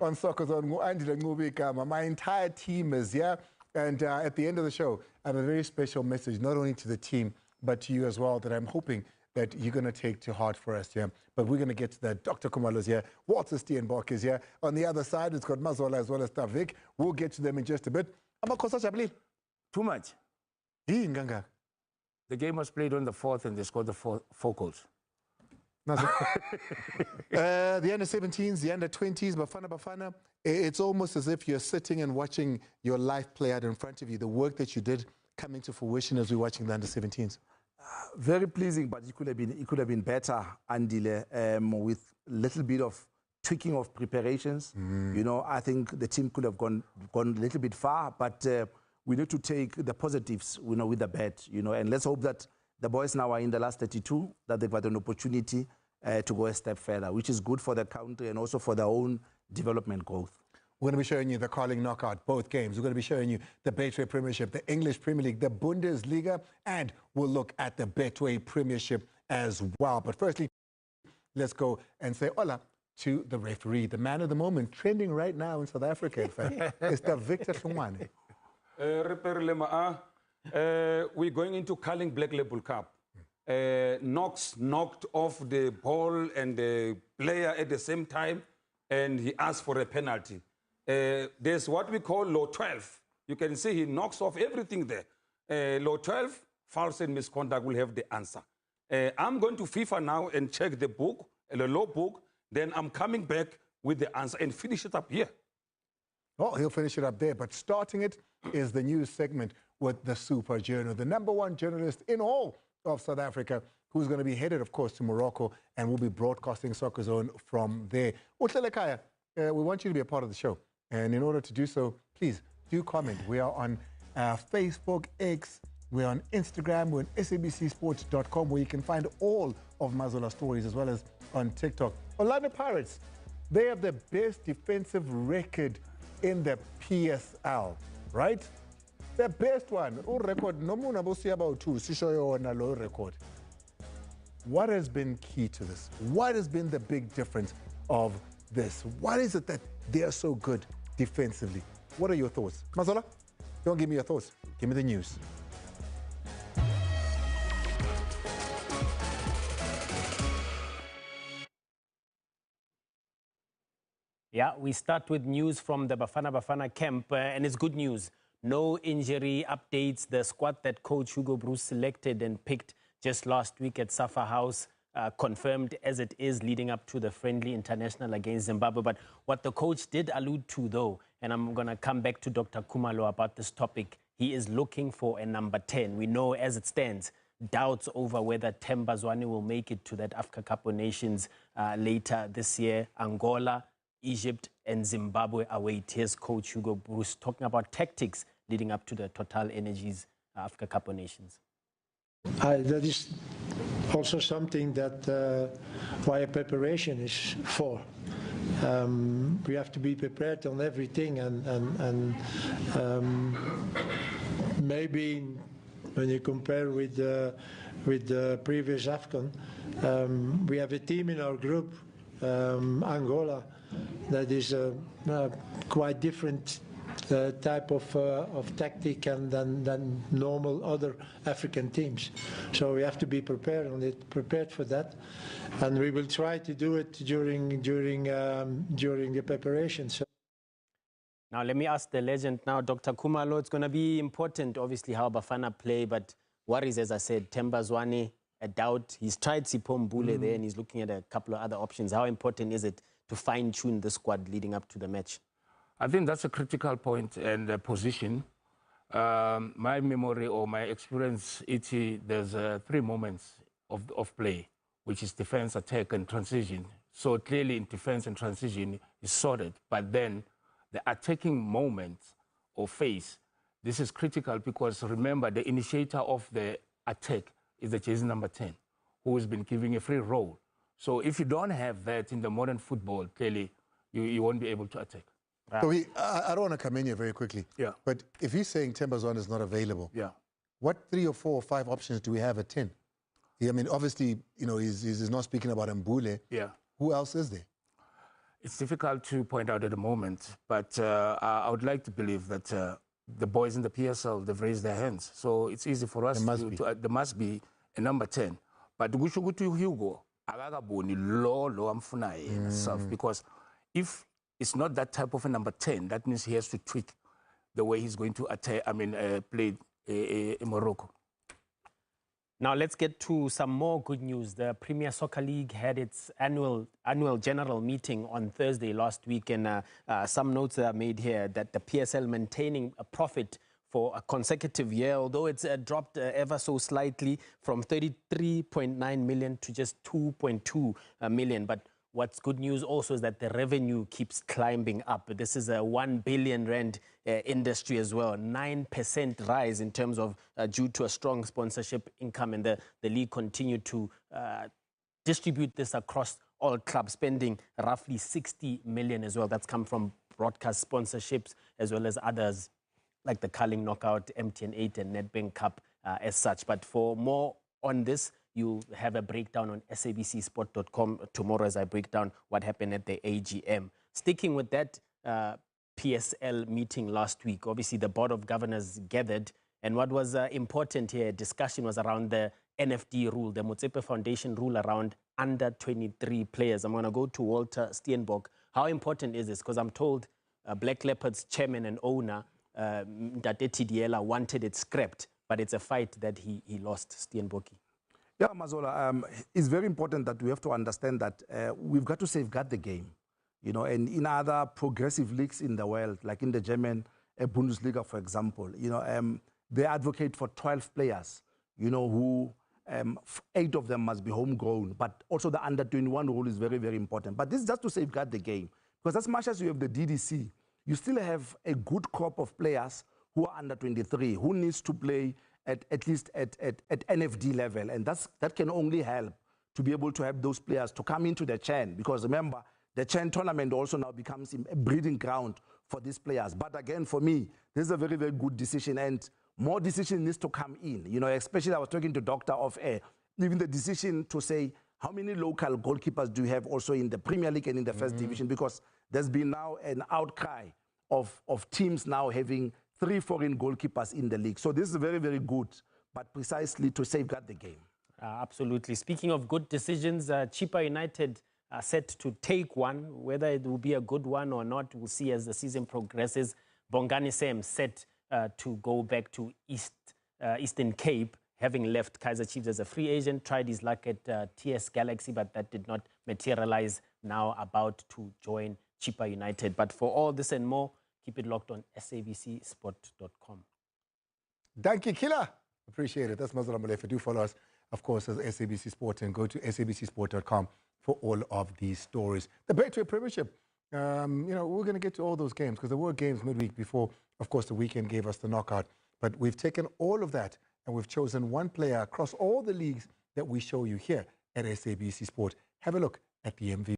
on Soccer Zone. My entire team is here. And at the end of the show, I have a very special message, not only to the team, but to you as well, that I'm hoping that you're going to take to heart for us here. But we're going to get to that. Dr. Khumalo's here. Walter Steenbok is here. On the other side, it's got Mazola as well as Tavik. We'll get to them in just a bit. Too much. The game was played on the 4th and they scored the four goals. The under-17s, the under-20s, Bafana. It's almost as if you're sitting and watching your life play out in front of you, the work that you did coming to fruition as we're watching the under-17s. Very pleasing, but it could have been better, Andile, with a little bit of tweaking of preparations. You know, I think the team could have gone a little bit far, but we need to take the positives, you know, with the bad, you know, and let's hope that the boys now are in the last 32, that they've got an opportunity to go a step further, which is good for the country and also for their own development growth. We're going to be showing you the Carling Knockout, both games. We're going to be showing you the Betway Premiership, the English Premier League, the Bundesliga, and we'll look at the Betway Premiership as well. But firstly, let's go and say hola to the referee, the man of the moment, trending right now in South Africa, in fact. It's the Victor Hlongwane. We're going into Carling Black Label Cup. Knox knocked off the ball and the player at the same time, and he asked for a penalty. There's what we call law 12. You can see he knocks off everything there. Law 12, fouls and misconduct will have the answer. I'm going to FIFA now and check the book, the law book. Then I'm coming back with the answer and finish it up here. Oh, he'll finish it up there. But starting it is the news segment with the Super Journal, the #1 journalist in all of South Africa, who's going to be headed, of course, to Morocco, and will be broadcasting Soccer Zone from there. Utlelekaya, we want you to be a part of the show. And in order to do so, please do comment. We are on Facebook, X, we're on Instagram, we're on sabcsports.com, where you can find all of Mazola's stories, as well as on TikTok. Orlando Pirates, they have the best defensive record in the PSL, right? The best one. What has been key to this? What has been the big difference of this? What is it that they are so good defensively? What are your thoughts? Mazola, don't give me your thoughts. Give me the news. Yeah, we start with news from the Bafana camp, and it's good news. No injury updates. The squad that coach Hugo Bruce selected and picked just last week at Safa House confirmed as it is leading up to the friendly international against Zimbabwe. But what the coach did allude to, though, and I'm going to come back to Dr. Khumalo about this topic, he is looking for a number 10. We know as it stands, doubts over whether Themba Zwane will make it to that Africa Cup of Nations later this year. Angola, Egypt and Zimbabwe await. Here's coach Hugo Bruce talking about tactics leading up to the Total Energies Africa Cup of Nations. That is also something that why preparation is for. We have to be prepared on everything, and maybe when you compare with the previous AFCON, we have a team in our group, Angola, that is a quite different type of tactic than normal other African teams. So we have to be prepared for that, and we will try to do it during the preparation. So. Now let me ask the legend now, Dr. Khumalo. It's going to be important, obviously, how Bafana play, but worries, as I said, Themba Zwane, a doubt. He's tried Sipho Mbule there, and he's looking at a couple of other options. How important is it to fine-tune the squad leading up to the match? I think that's a critical point and position. My memory or my experience, there's 3 moments of play, which is defense, attack, and transition. So clearly in defense and transition is sorted, but then the attacking moment or phase, this is critical because remember the initiator of the attack is the jersey number 10, who has been giving a free role. So if you don't have that in the modern football, clearly you won't be able to attack. So I don't want to come in here very quickly. Yeah. But if he's saying Themba Zwane is not available, yeah, what 3 or 4 or 5 options do we have at 10? I mean, obviously, you know, he's not speaking about Mbule. Yeah. Who else is there? It's difficult to point out at the moment, but I would like to believe that the boys in the PSL, they've raised their hands. So it's easy for us there must be a number 10. But kusho ukuthi Hugo akakaboni lo amfunayo himself, because if it's not that type of a number 10, that means he has to tweak the way he's going to attack, play in Morocco. Now let's get to some more good news. The Premier Soccer League had its annual general meeting on Thursday last week, and some notes are made here that the PSL maintaining a profit for a consecutive year, although it's dropped ever so slightly from 33.9 million to just 2.2 million. But what's good news also is that the revenue keeps climbing up. This is a 1 billion rand industry as well, 9% rise in terms of due to a strong sponsorship income, and the league continued to distribute this across all clubs, spending roughly 60 million as well. That's come from broadcast sponsorships as well as others like the Carling Knockout, MTN 8 and Nedbank Cup as such. But for more on this, you have a breakdown on sabcsport.com tomorrow as I break down what happened at the AGM. Sticking with that PSL meeting last week, obviously the Board of Governors gathered, and what was important here, discussion was around the NFD rule, the Motsepe Foundation rule around under 23 players. I'm going to go to Walter Steenbok. How important is this? Because I'm told Black Leopards chairman and owner, Ndate Tidiela, wanted it scrapped, but it's a fight that he lost, Steenbok. Yeah, Mazola, it's very important that we have to understand that we've got to safeguard the game. You know, and in other progressive leagues in the world, like in the German Bundesliga, for example, you know, they advocate for 12 players, you know, who 8 of them must be homegrown, but also the under 21 rule is very, very important. But this is just to safeguard the game, because as much as you have the DDC, you still have a good crop of players who are under 23, who needs to play at least at NFD level, and that can only help to be able to help those players to come into the chain, because remember, the chain tournament also now becomes a breeding ground for these players. But again, for me, this is a very, very good decision, and more decision needs to come in. You know, especially I was talking to Dr. off air, even the decision to say, how many local goalkeepers do you have also in the Premier League and in the First Division? Because there's been now an outcry of teams now having 3 foreign goalkeepers in the league. So this is very, very good, but precisely to safeguard the game. Absolutely. Speaking of good decisions, Chippa United are set to take one. Whether it will be a good one or not, we'll see as the season progresses. Bongani Sam set to go back to Eastern Cape, having left Kaizer Chiefs as a free agent, tried his luck at TS Galaxy, but that did not materialize. Now about to join Chippa United. But for all this and more, keep it locked on sabcsport.com. Thank you, Killer. Appreciate it. That's Mazola Molefe. Do follow us, of course, as SABC Sport, and go to sabcsport.com for all of these stories. The Betway Premiership, you know, we're going to get to all those games because there were games midweek before, of course, the weekend gave us the knockout. But we've taken all of that and we've chosen one player across all the leagues that we show you here at SABC Sport. Have a look at the MVP.